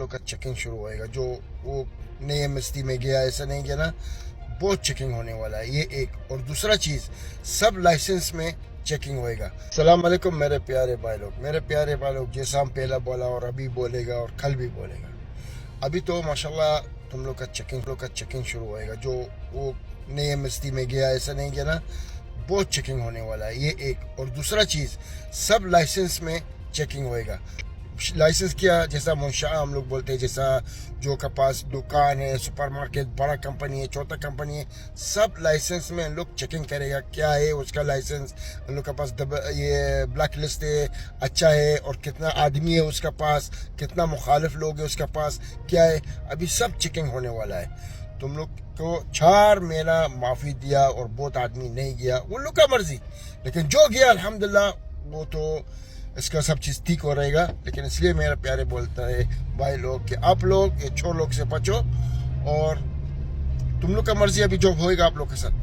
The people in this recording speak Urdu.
لوگ کا چیکنگ شروع ہوئے گا. جو وہ نئی MST میں گیا ایسا نہیں گیا نا, بہت چیکنگ ہونے والا ہے. یہ ایک. اور دوسرا چیز, سب لائسنس میں چیکنگ ہوئے گا. السلام علیکم میرے پیارے بھائی لوگ, جیسا ہم پہلا بولا اور ابھی بولے گا اور کل بھی بولے گا. ابھی تو ماشاءاللہ تم لوگ کا چیکنگ شروع ہوئے گا. جو وہ نئی MST میں گیا ایسا نہیں گیا نا, بہت چیکنگ ہونے والا ہے. یہ ایک. اور دوسرا چیز, سب لائسنس میں چیکنگ ہوئے گا. لائسنس کیا, جیسا منشا ہم لوگ بولتے ہیں, جیسا جو کے پاس دکان ہے, سپر مارکیٹ, بڑا کمپنی ہے, چھوٹا کمپنی ہے, سب لائسنس میں ہم لوگ چیکنگ کرے گا. کیا ہے اس کا لائسنس, ہم لوگ کے پاس یہ بلیک لسٹ ہے, اچھا ہے, اور کتنا آدمی ہے اس کے پاس, کتنا مخالف لوگ ہیں اس کے پاس, کیا ہے, ابھی سب چیکنگ ہونے والا ہے. تم لوگ کو 4 مہینہ معافی دیا اور بہت آدمی نہیں گیا, وہ لوگ کا مرضی. لیکن جو گیا الحمدللہ وہ تو اس کا سب چیز ٹھیک ہو رہے گا. لیکن اس لیے میرا پیارے بولتا ہے بھائی لوگ کہ آپ لوگ یہ چھوڑ لوگ سے بچو, اور تم لوگ کا مرضی ابھی جو ہوئے گا آپ لوگ کے ساتھ.